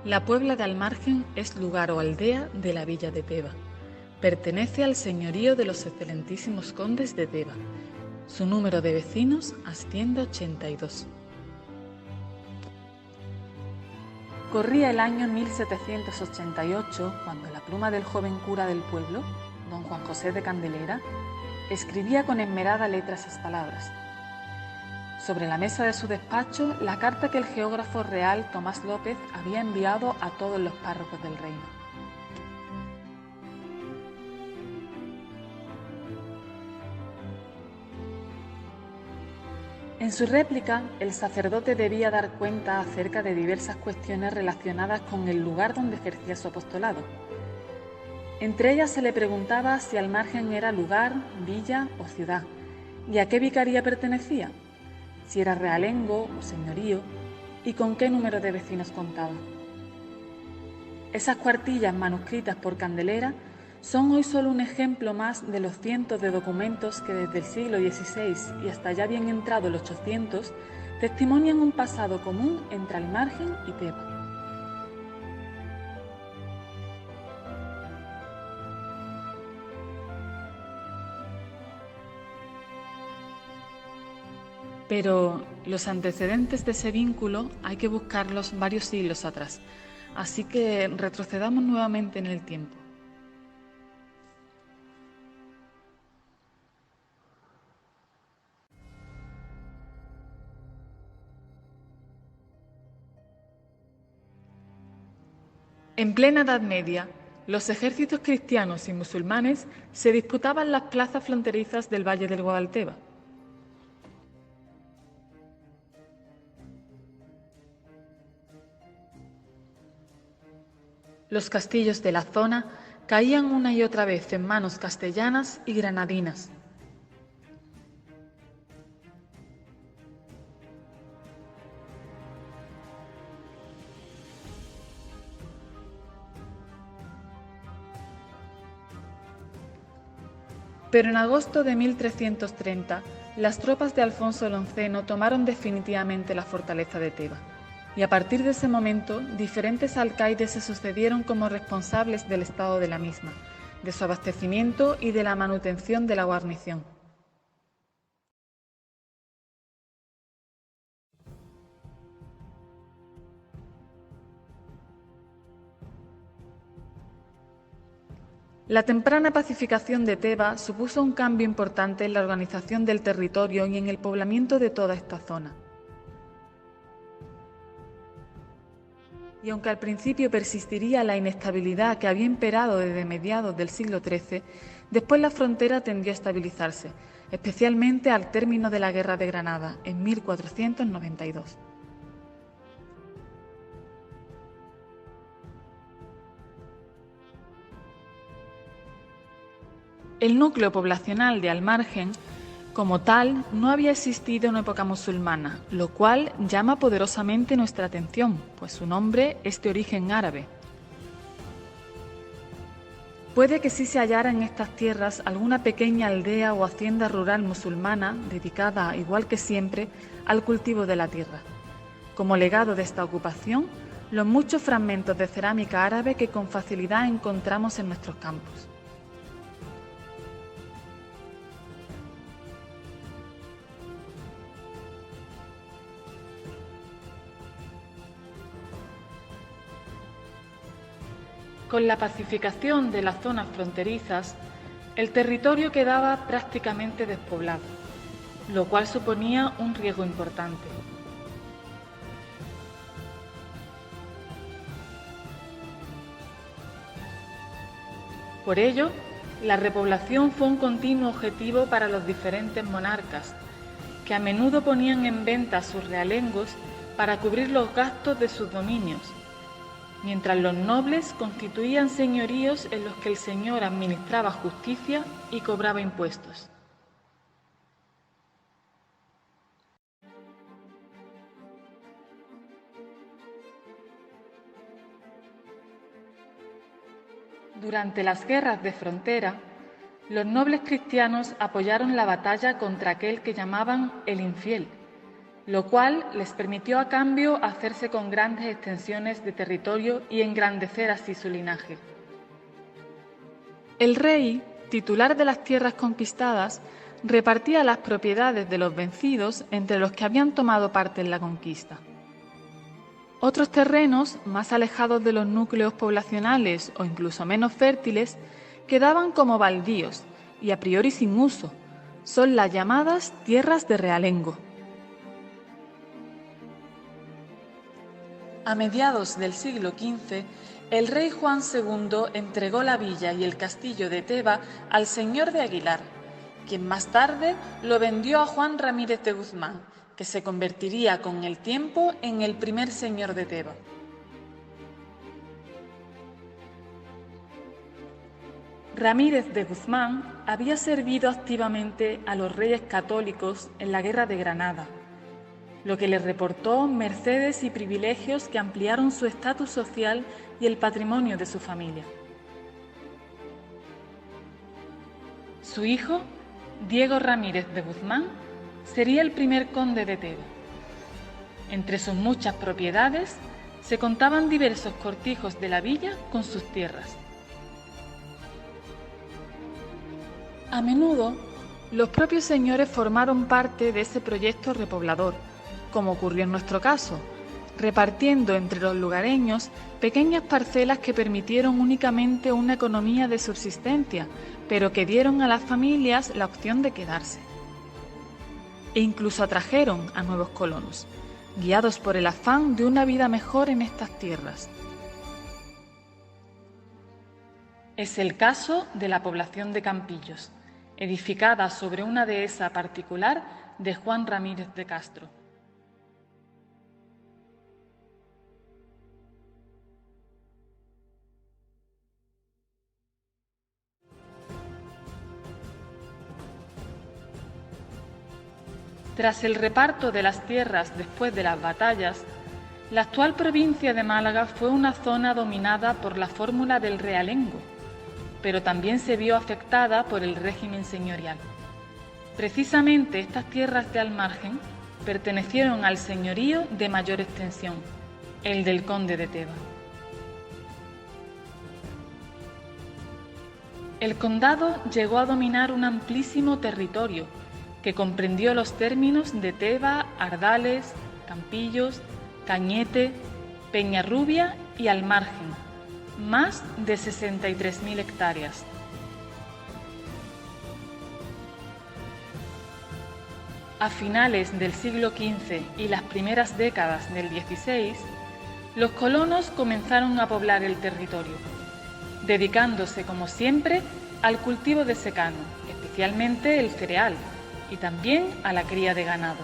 La Puebla de Almargen es lugar o aldea de la villa de Teba. Pertenece al señorío de los excelentísimos condes de Teba. Su número de vecinos asciende a 82. Corría el año 1788 cuando la pluma del joven cura del pueblo, don Juan José de Candelera, escribía con esmerada letra esas palabras. Sobre la mesa de su despacho, la carta que el geógrafo real Tomás López había enviado a todos los párrocos del reino. En su réplica, el sacerdote debía dar cuenta acerca de diversas cuestiones relacionadas con el lugar donde ejercía su apostolado. Entre ellas se le preguntaba si Almargen era lugar, villa o ciudad, y a qué vicaría pertenecía, si era realengo o señorío, y con qué número de vecinos contaba. Esas cuartillas manuscritas por Candelera son hoy solo un ejemplo más de los cientos de documentos que desde el siglo XVI y hasta ya bien entrado el 800 testimonian un pasado común entre Almargen y Teba. Pero los antecedentes de ese vínculo hay que buscarlos varios siglos atrás, así que retrocedamos nuevamente en el tiempo. En plena Edad Media, los ejércitos cristianos y musulmanes se disputaban las plazas fronterizas del Valle del Guadalteba. Los castillos de la zona caían una y otra vez en manos castellanas y granadinas. Pero en agosto de 1330, las tropas de Alfonso el Onceno tomaron definitivamente la fortaleza de Teba, y a partir de ese momento, diferentes alcaides se sucedieron como responsables del estado de la misma, de su abastecimiento y de la manutención de la guarnición. La temprana pacificación de Teba supuso un cambio importante en la organización del territorio y en el poblamiento de toda esta zona. Y aunque al principio persistiría la inestabilidad que había imperado desde mediados del siglo XIII, después la frontera tendió a estabilizarse, especialmente al término de la Guerra de Granada, en 1492. El núcleo poblacional de Almargen, como tal, no había existido en época musulmana, lo cual llama poderosamente nuestra atención, pues su nombre es de origen árabe. Puede que sí se hallara en estas tierras alguna pequeña aldea o hacienda rural musulmana dedicada, igual que siempre, al cultivo de la tierra. Como legado de esta ocupación, los muchos fragmentos de cerámica árabe que con facilidad encontramos en nuestros campos. Con la pacificación de las zonas fronterizas, el territorio quedaba prácticamente despoblado, lo cual suponía un riesgo importante. Por ello, la repoblación fue un continuo objetivo para los diferentes monarcas, que a menudo ponían en venta sus realengos para cubrir los gastos de sus dominios, mientras los nobles constituían señoríos en los que el señor administraba justicia y cobraba impuestos. Durante las guerras de frontera, los nobles cristianos apoyaron la batalla contra aquel que llamaban el infiel, lo cual les permitió a cambio hacerse con grandes extensiones de territorio y engrandecer así su linaje. El rey, titular de las tierras conquistadas, repartía las propiedades de los vencidos entre los que habían tomado parte en la conquista. Otros terrenos, más alejados de los núcleos poblacionales o incluso menos fértiles, quedaban como baldíos y a priori sin uso. Son las llamadas tierras de realengo. A mediados del siglo XV, el rey Juan II entregó la villa y el castillo de Teba al señor de Aguilar, quien más tarde lo vendió a Juan Ramírez de Guzmán, que se convertiría con el tiempo en el primer señor de Teba. Ramírez de Guzmán había servido activamente a los reyes católicos en la Guerra de Granada, lo que le reportó mercedes y privilegios que ampliaron su estatus social y el patrimonio de su familia. Su hijo, Diego Ramírez de Guzmán, sería el primer conde de Teba. Entre sus muchas propiedades se contaban diversos cortijos de la villa con sus tierras. A menudo, los propios señores formaron parte de ese proyecto repoblador, como ocurrió en nuestro caso, repartiendo entre los lugareños pequeñas parcelas que permitieron únicamente una economía de subsistencia, pero que dieron a las familias la opción de quedarse. E incluso atrajeron a nuevos colonos, guiados por el afán de una vida mejor en estas tierras. Es el caso de la población de Campillos, edificada sobre una dehesa particular de Juan Ramírez de Castro. Tras el reparto de las tierras después de las batallas, la actual provincia de Málaga fue una zona dominada por la fórmula del realengo, pero también se vio afectada por el régimen señorial. Precisamente estas tierras de al margen pertenecieron al señorío de mayor extensión, el del conde de Teba. El condado llegó a dominar un amplísimo territorio que comprendió los términos de Teba, Ardales, Campillos, Cañete, Peñarrubia y Almargen, más de 63.000 hectáreas. A finales del siglo XV y las primeras décadas del XVI, los colonos comenzaron a poblar el territorio, dedicándose, como siempre, al cultivo de secano, especialmente el cereal, y también a la cría de ganado.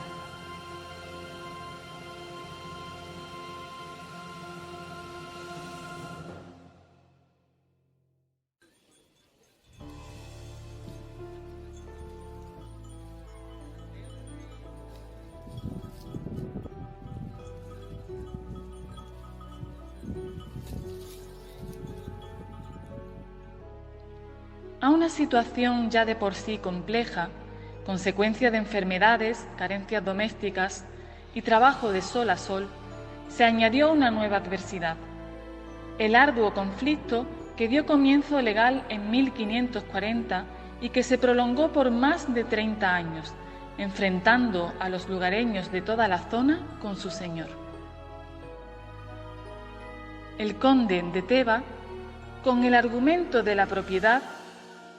A una situación ya de por sí compleja, consecuencia de enfermedades, carencias domésticas y trabajo de sol a sol, se añadió una nueva adversidad: el arduo conflicto que dio comienzo legal en 1540 y que se prolongó por más de 30 años, enfrentando a los lugareños de toda la zona con su señor. El conde de Teba, con el argumento de la propiedad,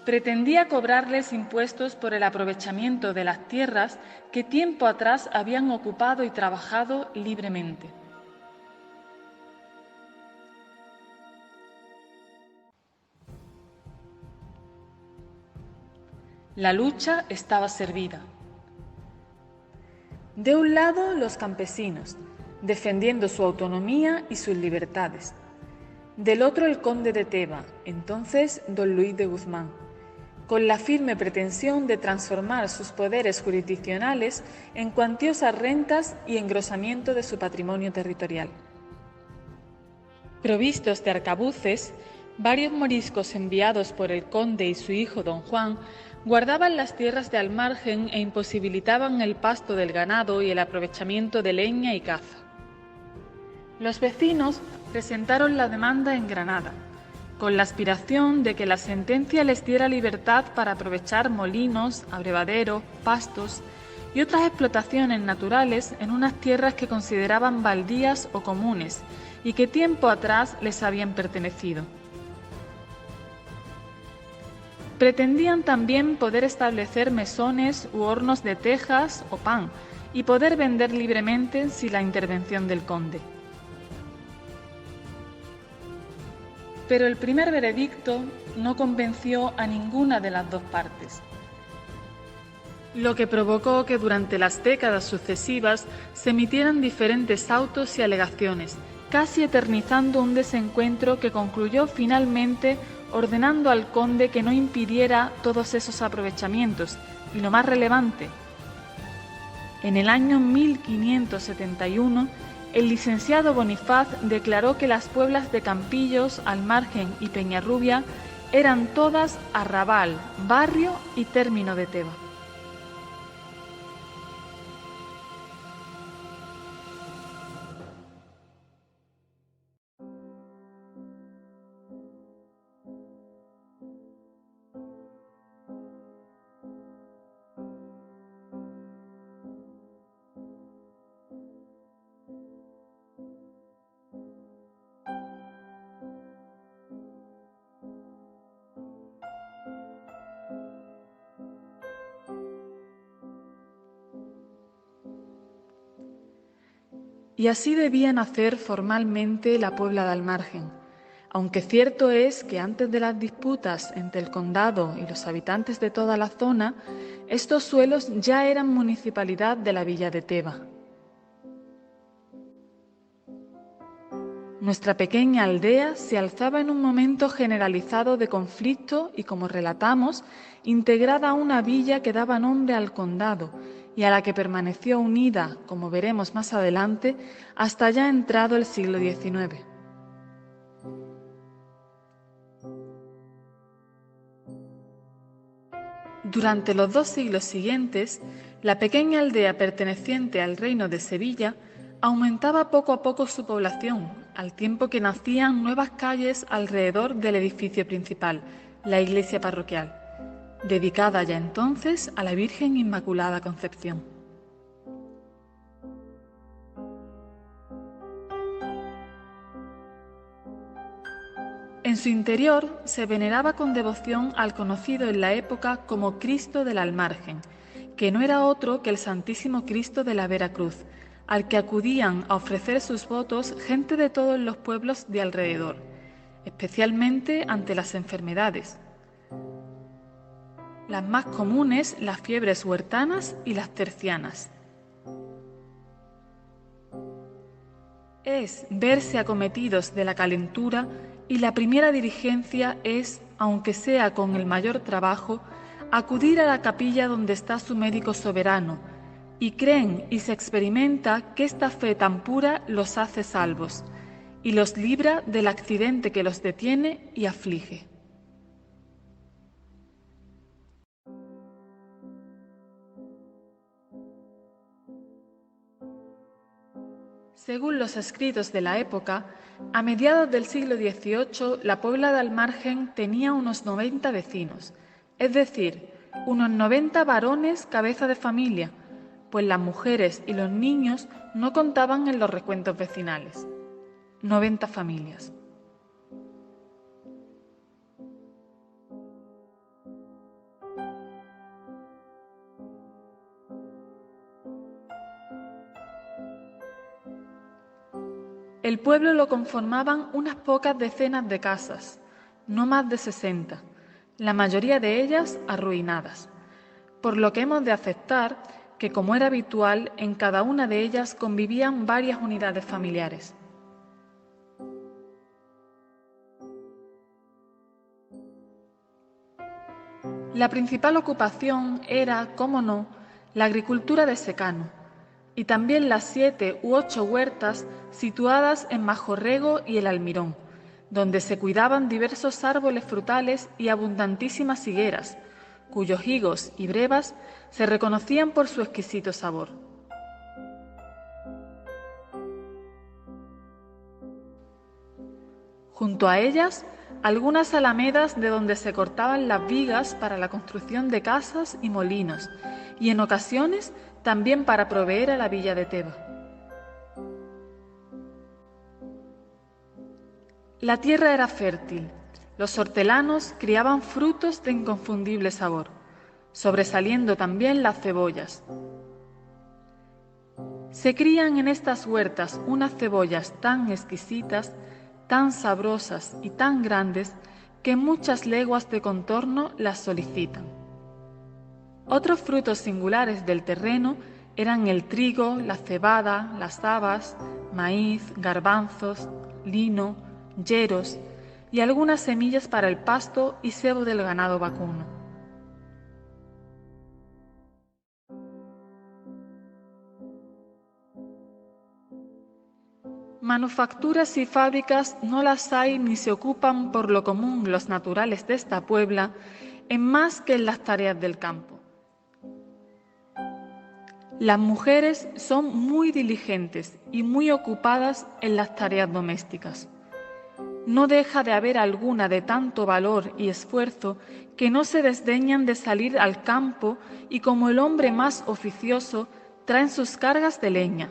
pretendía cobrarles impuestos por el aprovechamiento de las tierras que tiempo atrás habían ocupado y trabajado libremente. La lucha estaba servida. De un lado, los campesinos, defendiendo su autonomía y sus libertades. Del otro, el conde de Teba, entonces don Luis de Guzmán, con la firme pretensión de transformar sus poderes jurisdiccionales en cuantiosas rentas y engrosamiento de su patrimonio territorial. Provistos de arcabuces, varios moriscos enviados por el conde y su hijo don Juan Guardaban las tierras de al margen e imposibilitaban el pasto del ganado y el aprovechamiento de leña y caza. Los vecinos presentaron la demanda en Granada, con la aspiración de que la sentencia les diera libertad para aprovechar molinos, abrevaderos, pastos y otras explotaciones naturales en unas tierras que consideraban baldías o comunes y que tiempo atrás les habían pertenecido. Pretendían también poder establecer mesones u hornos de tejas o pan y poder vender libremente sin la intervención del conde. Pero el primer veredicto no convenció a ninguna de las dos partes, lo que provocó que durante las décadas sucesivas se emitieran diferentes autos y alegaciones, casi eternizando un desencuentro que concluyó finalmente ordenando al conde que no impidiera todos esos aprovechamientos, y lo más relevante, en el año 1571, el licenciado Bonifaz declaró que las pueblas de Campillos, Almargen y Peñarrubia eran todas arrabal, barrio y término de Teba. Y así debía nacer formalmente la Puebla de Almargen, aunque cierto es que antes de las disputas entre el condado y los habitantes de toda la zona, estos suelos ya eran municipalidad de la villa de Teba. Nuestra pequeña aldea se alzaba en un momento generalizado de conflicto y, como relatamos, integrada a una villa que daba nombre al condado y a la que permaneció unida, como veremos más adelante, hasta ya entrado el siglo XIX. Durante los 2 siglos siguientes, la pequeña aldea perteneciente al reino de Sevilla aumentaba poco a poco su población, al tiempo que nacían nuevas calles alrededor del edificio principal, la iglesia parroquial, dedicada ya entonces a la Virgen Inmaculada Concepción. En su interior se veneraba con devoción al conocido en la época como Cristo del Almargen, que no era otro que el Santísimo Cristo de la Veracruz, al que acudían a ofrecer sus votos gente de todos los pueblos de alrededor, especialmente ante las enfermedades. Las más comunes, las fiebres huertanas y las tercianas. Es verse acometidos de la calentura y la primera diligencia es, aunque sea con el mayor trabajo, acudir a la capilla donde está su médico soberano, y creen y se experimenta que esta fe tan pura los hace salvos y los libra del accidente que los detiene y aflige. Según los escritos de la época, a mediados del siglo XVIII la Puebla de Almargen tenía unos 90 vecinos, es decir, unos 90 varones cabeza de familia, pues las mujeres y los niños no contaban en los recuentos vecinales. 90 familias. El pueblo lo conformaban unas pocas decenas de casas, no más de 60, la mayoría de ellas arruinadas, por lo que hemos de aceptar que, como era habitual, en cada una de ellas convivían varias unidades familiares. La principal ocupación era, cómo no, la agricultura de secano, y también las 7 u 8 huertas situadas en Majorrego y el Almirón, donde se cuidaban diversos árboles frutales y abundantísimas higueras, cuyos higos y brevas se reconocían por su exquisito sabor. Junto a ellas, algunas alamedas de donde se cortaban las vigas para la construcción de casas y molinos, y en ocasiones también para proveer a la villa de Teba. La tierra era fértil, los hortelanos criaban frutos de inconfundible sabor, sobresaliendo también las cebollas. Se crían en estas huertas unas cebollas tan exquisitas, tan sabrosas y tan grandes que muchas leguas de contorno las solicitan. Otros frutos singulares del terreno eran el trigo, la cebada, las habas, maíz, garbanzos, lino, yeros y algunas semillas para el pasto y cebo del ganado vacuno. Manufacturas y fábricas no las hay ni se ocupan por lo común los naturales de esta puebla en más que en las tareas del campo. Las mujeres son muy diligentes y muy ocupadas en las tareas domésticas. No deja de haber alguna de tanto valor y esfuerzo que no se desdeñan de salir al campo y como el hombre más oficioso traen sus cargas de leña.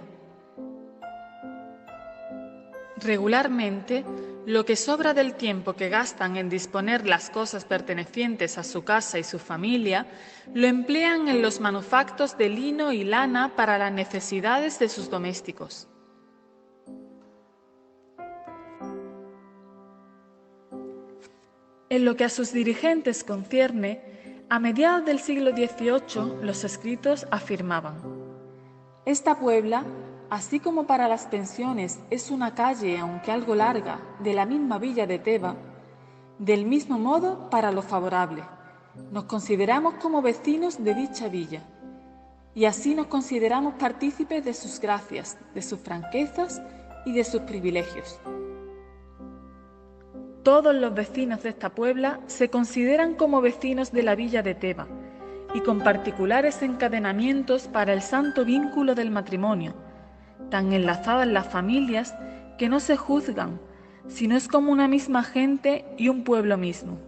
Regularmente, lo que sobra del tiempo que gastan en disponer las cosas pertenecientes a su casa y su familia, lo emplean en los manufactos de lino y lana para las necesidades de sus domésticos. En lo que a sus dirigentes concierne, a mediados del siglo XVIII los escritos afirmaban: esta puebla, así como para las pensiones es una calle, aunque algo larga, de la misma villa de Teba, del mismo modo para lo favorable, nos consideramos como vecinos de dicha villa, y así nos consideramos partícipes de sus gracias, de sus franquezas y de sus privilegios. Todos los vecinos de esta puebla se consideran como vecinos de la villa de Teba, y con particulares encadenamientos para el santo vínculo del matrimonio, tan enlazadas las familias que no se juzgan, sino es como una misma gente y un pueblo mismo.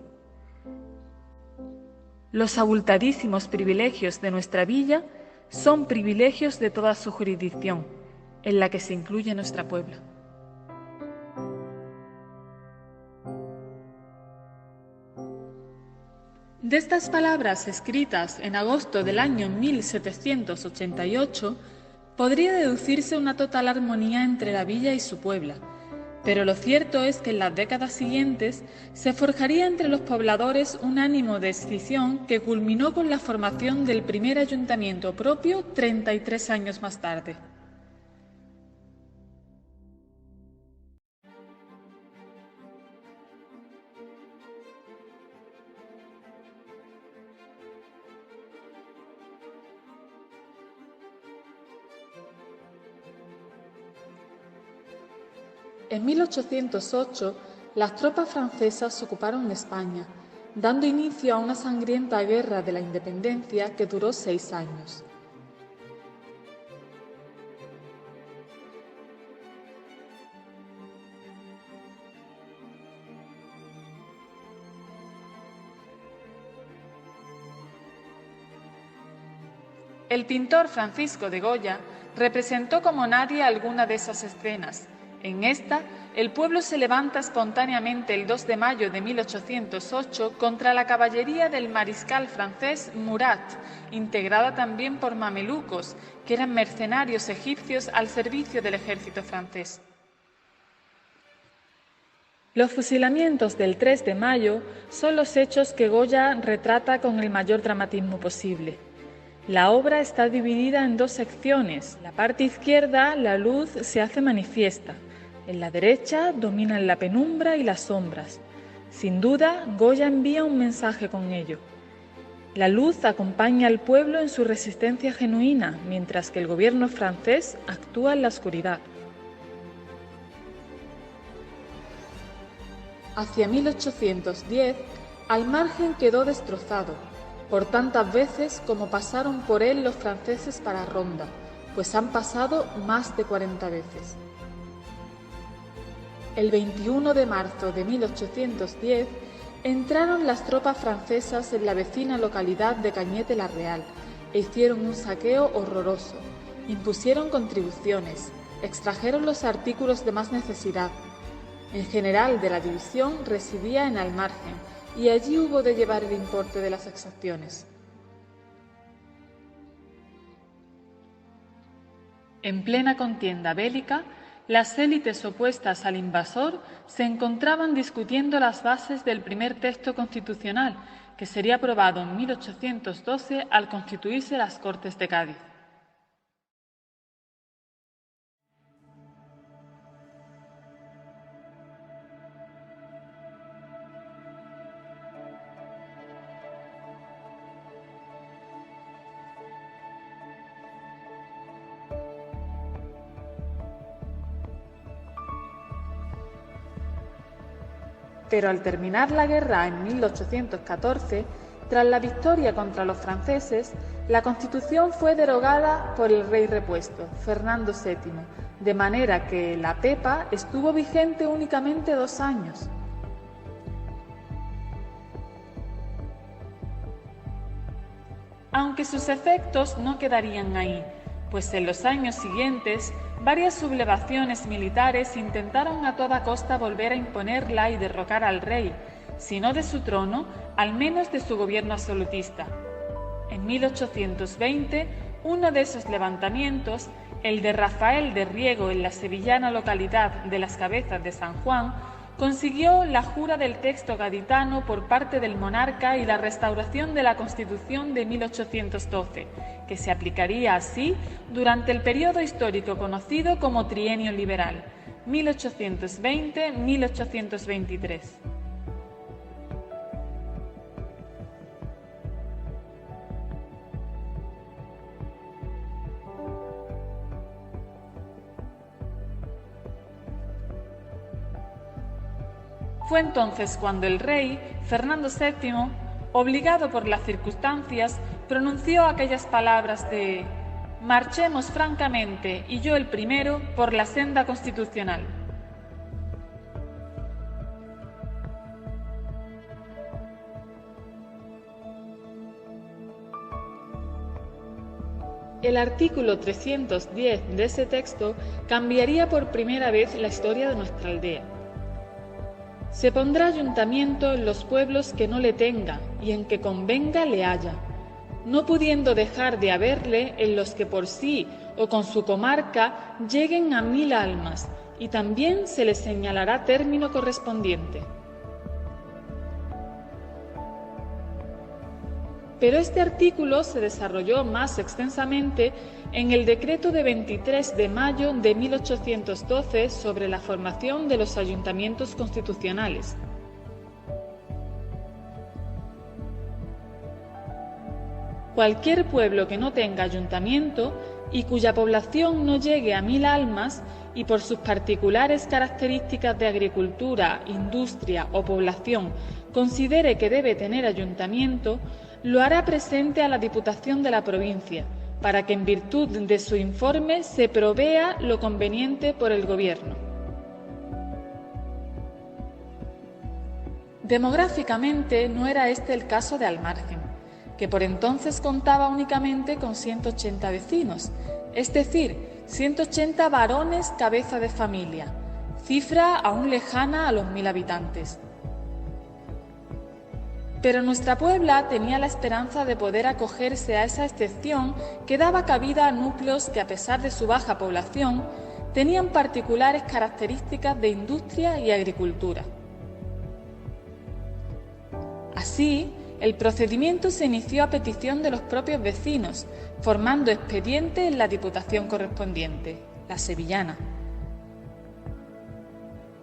Los abultadísimos privilegios de nuestra villa son privilegios de toda su jurisdicción, en la que se incluye nuestra puebla. De estas palabras escritas en agosto del año 1788, podría deducirse una total armonía entre la villa y su puebla, pero lo cierto es que en las décadas siguientes se forjaría entre los pobladores un ánimo de escisón que culminó con la formación del primer ayuntamiento propio 33 años más tarde. En 1808, las tropas francesas ocuparon España, dando inicio a una sangrienta guerra de la independencia que duró 6 años. El pintor Francisco de Goya representó como nadie alguna de esas escenas. En esta, el pueblo se levanta espontáneamente el 2 de mayo de 1808 contra la caballería del mariscal francés Murat, integrada también por mamelucos, que eran mercenarios egipcios al servicio del ejército francés. Los fusilamientos del 3 de mayo son los hechos que Goya retrata con el mayor dramatismo posible. La obra está dividida en 2 secciones. En la parte izquierda, la luz se hace manifiesta. En la derecha dominan la penumbra y las sombras. Sin duda, Goya envía un mensaje con ello. La luz acompaña al pueblo en su resistencia genuina, mientras que el gobierno francés actúa en la oscuridad. Hacia 1810, al margen quedó destrozado, por tantas veces como pasaron por él los franceses para Ronda, pues han pasado más de 40 veces. El 21 de marzo de 1810 entraron las tropas francesas en la vecina localidad de Cañete la Real e hicieron un saqueo horroroso, impusieron contribuciones, extrajeron los artículos de más necesidad. El general de la división residía en Almargen y allí hubo de llevar el importe de las exacciones. En plena contienda bélica, las élites opuestas al invasor se encontraban discutiendo las bases del primer texto constitucional, que sería aprobado en 1812 al constituirse las Cortes de Cádiz. Pero al terminar la guerra en 1814, tras la victoria contra los franceses, la Constitución fue derogada por el rey repuesto, Fernando VII, de manera que la Pepa estuvo vigente únicamente 2 años. Aunque sus efectos no quedarían ahí, pues en los años siguientes varias sublevaciones militares intentaron a toda costa volver a imponerla y derrocar al rey, si no de su trono, al menos de su gobierno absolutista. En 1820, uno de esos levantamientos, el de Rafael de Riego en la sevillana localidad de Las Cabezas de San Juan, consiguió la jura del texto gaditano por parte del monarca y la restauración de la Constitución de 1812, que se aplicaría así durante el periodo histórico conocido como Trienio Liberal, 1820-1823. Fue entonces cuando el rey, Fernando VII, obligado por las circunstancias, pronunció aquellas palabras de «Marchemos francamente, y yo el primero, por la senda constitucional». El artículo 310 de ese texto cambiaría por primera vez la historia de nuestra aldea. Se pondrá ayuntamiento en los pueblos que no le tenga y en que convenga le haya, no pudiendo dejar de haberle en los que por sí o con su comarca lleguen a 1000 almas, y también se le señalará término correspondiente. Pero este artículo se desarrolló más extensamente en el decreto de 23 de mayo de 1812 sobre la formación de los ayuntamientos constitucionales. Cualquier pueblo que no tenga ayuntamiento y cuya población no llegue a 1000 almas y por sus particulares características de agricultura, industria o población considere que debe tener ayuntamiento, lo hará presente a la Diputación de la provincia, para que en virtud de su informe se provea lo conveniente por el Gobierno. Demográficamente no era este el caso de Almargen, que por entonces contaba únicamente con 180 vecinos, es decir, 180 varones cabeza de familia, cifra aún lejana a los 1000 habitantes. Pero nuestra Puebla tenía la esperanza de poder acogerse a esa excepción que daba cabida a núcleos que, a pesar de su baja población, tenían particulares características de industria y agricultura. Así, el procedimiento se inició a petición de los propios vecinos, formando expediente en la Diputación correspondiente, la sevillana.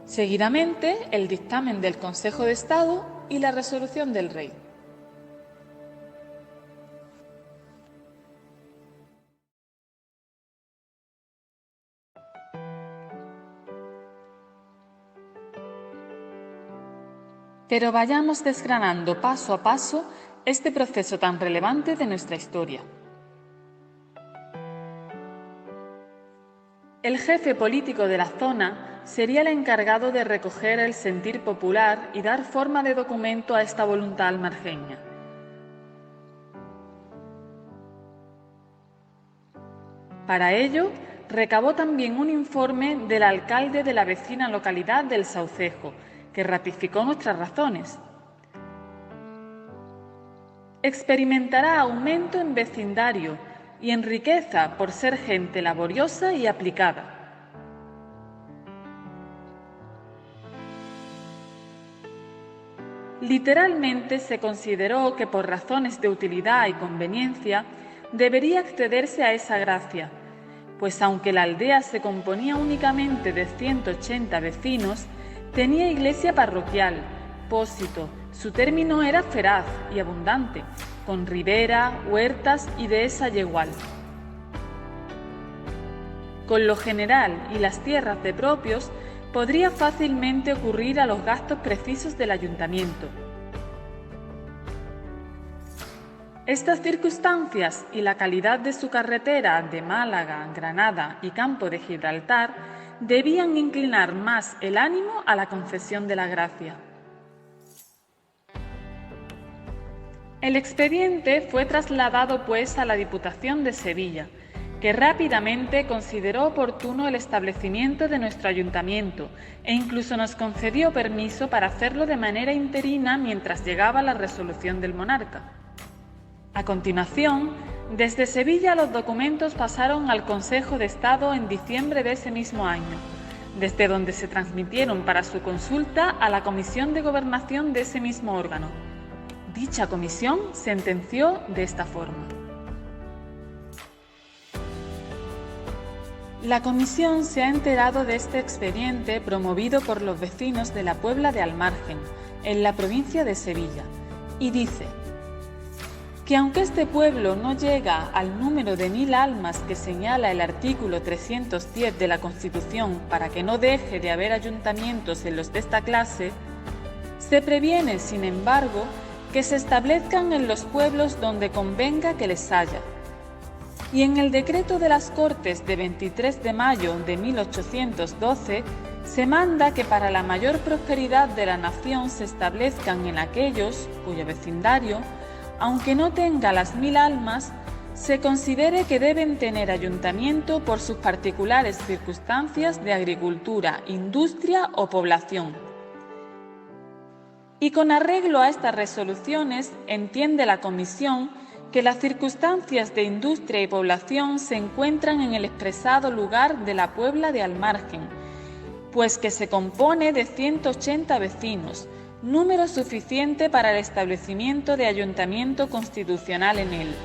Seguidamente, el dictamen del Consejo de Estado y la resolución del rey. Pero vayamos desgranando paso a paso este proceso tan relevante de nuestra historia. El jefe político de la zona sería el encargado de recoger el sentir popular y dar forma de documento a esta voluntad almargeña. Para ello, recabó también un informe del alcalde de la vecina localidad del Saucejo, que ratificó nuestras razones. Experimentará aumento en vecindario y en riqueza por ser gente laboriosa y aplicada. Literalmente se consideró que por razones de utilidad y conveniencia debería accederse a esa gracia, pues aunque la aldea se componía únicamente de 180 vecinos, tenía iglesia parroquial, pósito, su término era feraz y abundante, con ribera, huertas y dehesa yegual. Con lo general y las tierras de propios, podría fácilmente ocurrir a los gastos precisos del ayuntamiento. Estas circunstancias y la calidad de su carretera de Málaga, Granada y Campo de Gibraltar debían inclinar más el ánimo a la concesión de la gracia. El expediente fue trasladado pues a la Diputación de Sevilla, que rápidamente consideró oportuno el establecimiento de nuestro ayuntamiento e incluso nos concedió permiso para hacerlo de manera interina mientras llegaba la resolución del monarca. A continuación, desde Sevilla los documentos pasaron al Consejo de Estado en diciembre de ese mismo año, desde donde se transmitieron para su consulta a la Comisión de Gobernación de ese mismo órgano. Dicha comisión sentenció de esta forma. La comisión se ha enterado de este expediente promovido por los vecinos de la Puebla de Almargen, en la provincia de Sevilla, y dice que aunque este pueblo no llega al número de 1000 almas que señala el artículo 310 de la Constitución para que no deje de haber ayuntamientos en los de esta clase, se previene, sin embargo, que se establezcan en los pueblos donde convenga que les haya. Y en el decreto de las Cortes de 23 de mayo de 1812 se manda que para la mayor prosperidad de la nación se establezcan en aquellos cuyo vecindario, aunque no tenga las 1000 almas, se considere que deben tener ayuntamiento por sus particulares circunstancias de agricultura, industria o población. Y con arreglo a estas resoluciones, entiende la Comisión que las circunstancias de industria y población se encuentran en el expresado lugar de la Puebla de Almargen, pues que se compone de 180 vecinos, número suficiente para el establecimiento de ayuntamiento constitucional en él,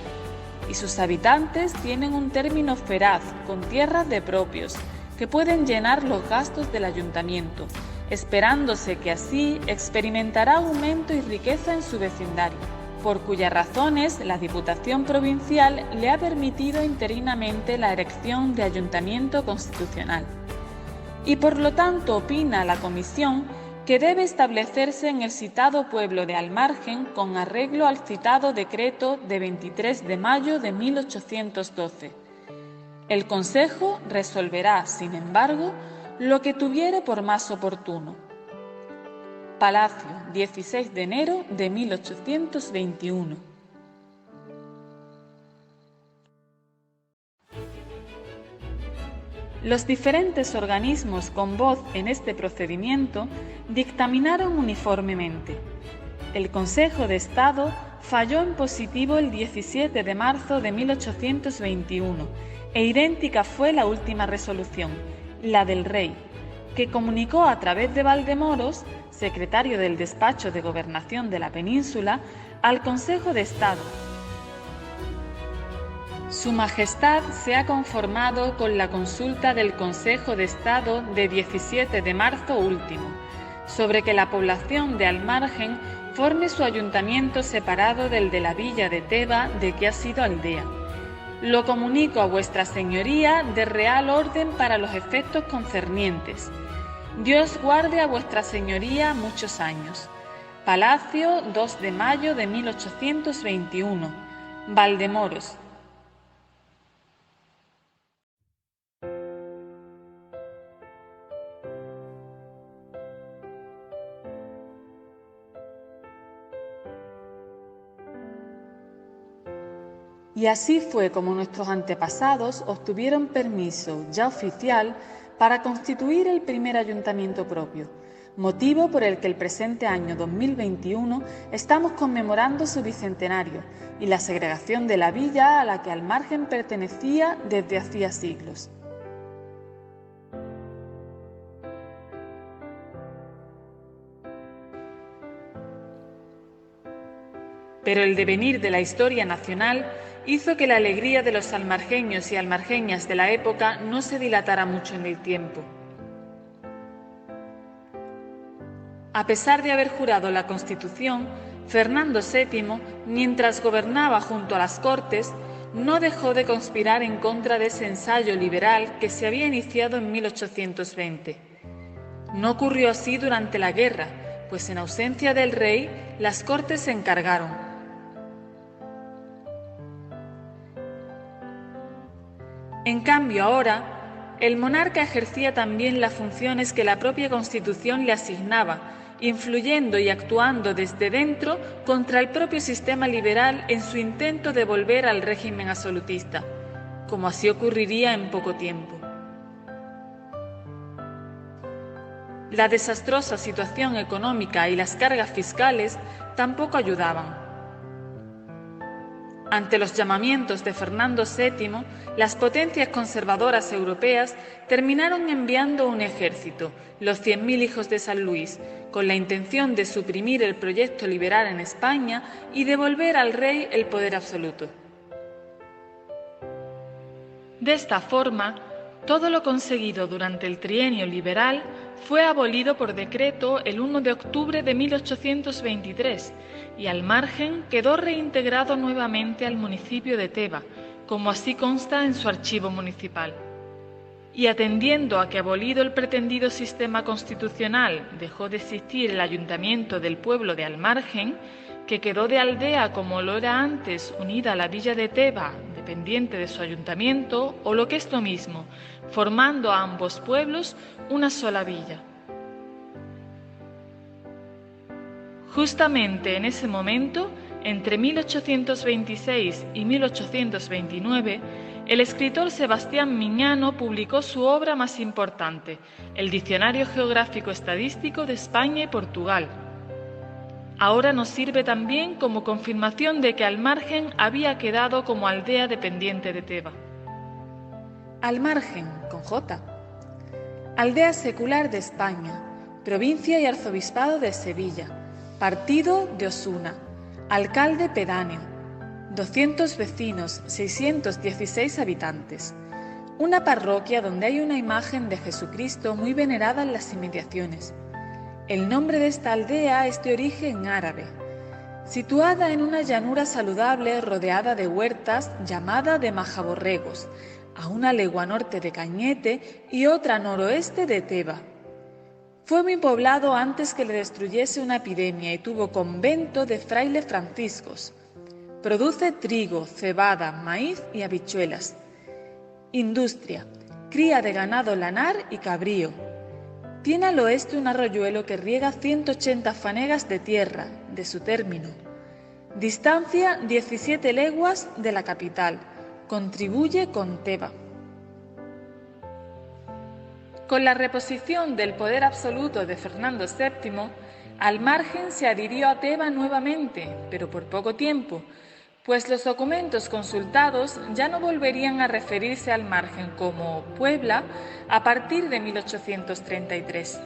y sus habitantes tienen un término feraz con tierras de propios, que pueden llenar los gastos del ayuntamiento, esperándose que así experimentará aumento y riqueza en su vecindario, por cuyas razones la Diputación Provincial le ha permitido interinamente la erección de ayuntamiento constitucional. Y por lo tanto opina la Comisión que debe establecerse en el citado pueblo de Almargen con arreglo al citado decreto de 23 de mayo de 1812. El Consejo resolverá, sin embargo, lo que tuviere por más oportuno. Palacio, 16 de enero de 1821. Los diferentes organismos con voz en este procedimiento dictaminaron uniformemente. El Consejo de Estado falló en positivo el 17 de marzo de 1821 e idéntica fue la última resolución, la del Rey, que comunicó a través de Valdemoros, secretario del Despacho de Gobernación de la Península, al Consejo de Estado. Su Majestad se ha conformado con la consulta del Consejo de Estado de 17 de marzo último, sobre que la población de Almargen forme su ayuntamiento separado del de la villa de Teba, de que ha sido aldea. Lo comunico a vuestra señoría de real orden para los efectos concernientes. Dios guarde a vuestra señoría muchos años. Palacio, 2 de mayo de 1821, Valdemoros. Y así fue como nuestros antepasados obtuvieron permiso ya oficial para constituir el primer ayuntamiento propio, motivo por el que el presente año 2021 estamos conmemorando su bicentenario y la segregación de la villa a la que Almargen pertenecía desde hacía siglos. Pero el devenir de la historia nacional hizo que la alegría de los almargeños y almargeñas de la época no se dilatara mucho en el tiempo. A pesar de haber jurado la Constitución, Fernando VII, mientras gobernaba junto a las Cortes, no dejó de conspirar en contra de ese ensayo liberal que se había iniciado en 1820. No ocurrió así durante la guerra, pues en ausencia del rey, las Cortes se encargaron. En cambio, ahora, el monarca ejercía también las funciones que la propia Constitución le asignaba, influyendo y actuando desde dentro contra el propio sistema liberal en su intento de volver al régimen absolutista, como así ocurriría en poco tiempo. La desastrosa situación económica y las cargas fiscales tampoco ayudaban. Ante los llamamientos de Fernando VII, las potencias conservadoras europeas terminaron enviando un ejército, los 100.000 hijos de San Luis, con la intención de suprimir el proyecto liberal en España y devolver al rey el poder absoluto. De esta forma, todo lo conseguido durante el trienio liberal fue abolido por decreto el 1 de octubre de 1823 y Almargen quedó reintegrado nuevamente al municipio de Teba, como así consta en su archivo municipal. Y atendiendo a que abolido el pretendido sistema constitucional dejó de existir el ayuntamiento del pueblo de Almargen, que quedó de aldea como lo era antes unida a la villa de Teba, dependiente de su ayuntamiento, o lo que es lo mismo, formando a ambos pueblos una sola villa. Justamente en ese momento, entre 1826 y 1829, el escritor Sebastián Miñano publicó su obra más importante, el Diccionario Geográfico Estadístico de España y Portugal. Ahora nos sirve también como confirmación de que Almargen había quedado como aldea dependiente de Teba. Almargen, con J. Aldea secular de España, provincia y arzobispado de Sevilla, partido de Osuna, alcalde pedáneo, 200 vecinos, 616 habitantes. Una parroquia donde hay una imagen de Jesucristo muy venerada en las inmediaciones. El nombre de esta aldea es de origen árabe. Situada en una llanura saludable rodeada de huertas llamada de Majaborregos, a una legua norte de Cañete y otra noroeste de Teba. Fue muy poblado antes que le destruyese una epidemia y tuvo convento de frailes franciscos. Produce trigo, cebada, maíz y habichuelas. Industria, cría de ganado lanar y cabrío. Tiene al oeste un arroyuelo que riega 180 fanegas de tierra, de su término. Distancia 17 leguas de la capital. Contribuye con Teba. Con la reposición del poder absoluto de Fernando VII, Almargen se adhirió a Teba nuevamente, pero por poco tiempo, pues los documentos consultados ya no volverían a referirse a Almargen como Puebla a partir de 1833.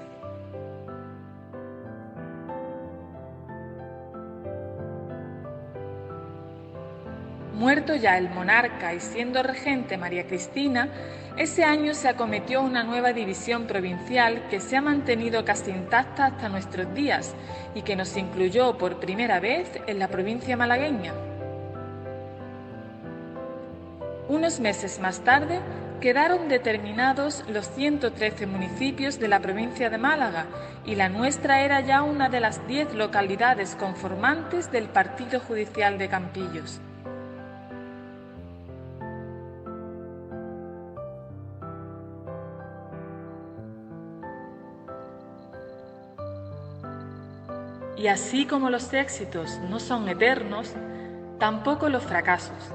Muerto ya el monarca y siendo regente María Cristina, ese año se acometió una nueva división provincial que se ha mantenido casi intacta hasta nuestros días y que nos incluyó por primera vez en la provincia malagueña. Unos meses más tarde, quedaron determinados los 113 municipios de la provincia de Málaga y la nuestra era ya una de las 10 localidades conformantes del partido judicial de Campillos. Y así como los éxitos no son eternos, tampoco los fracasos.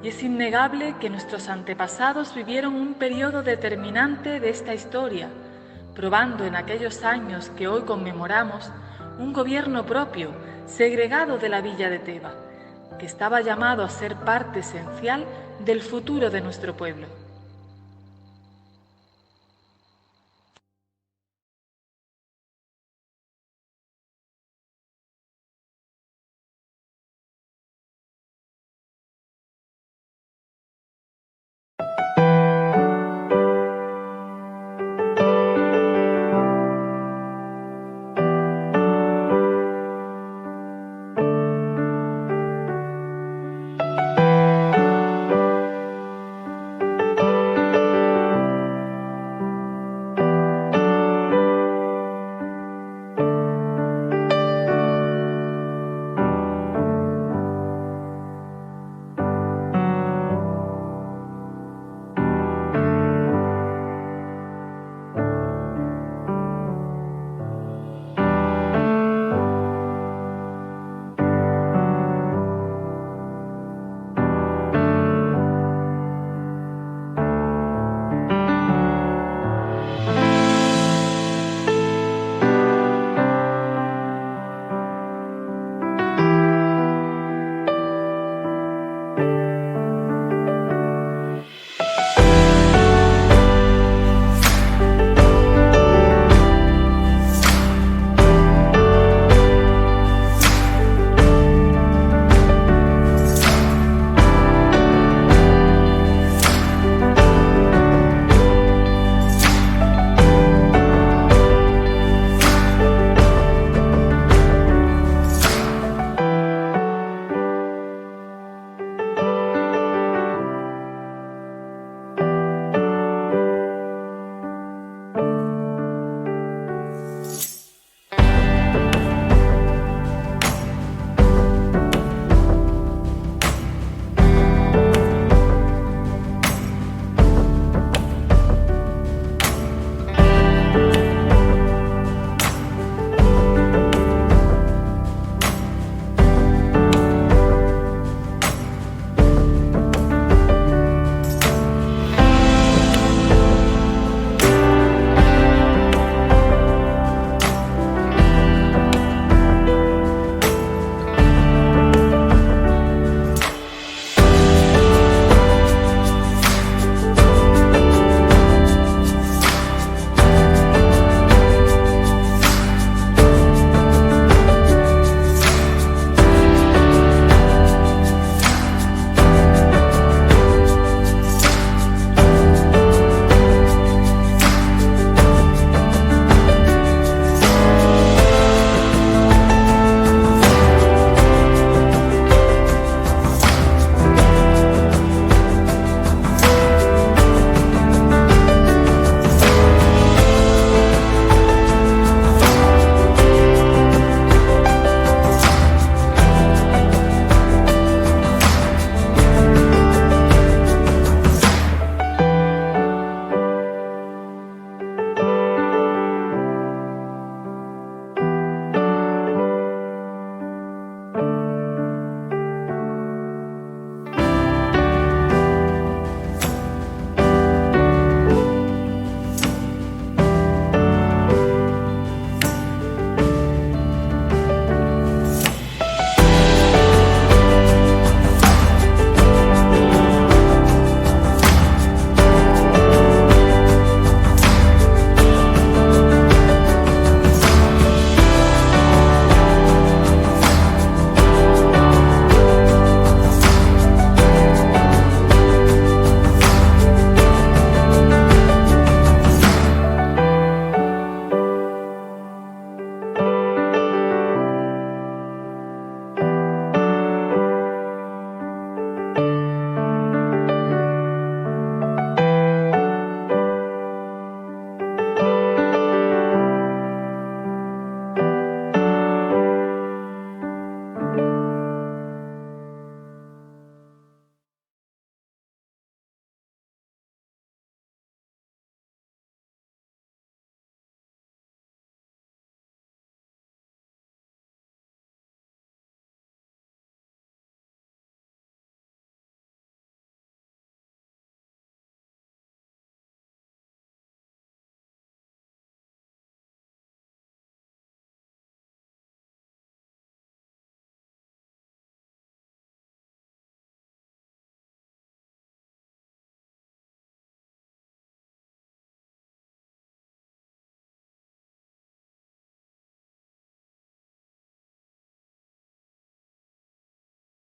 Y es innegable que nuestros antepasados vivieron un periodo determinante de esta historia, probando en aquellos años que hoy conmemoramos un gobierno propio, segregado de la villa de Teba, que estaba llamado a ser parte esencial del futuro de nuestro pueblo.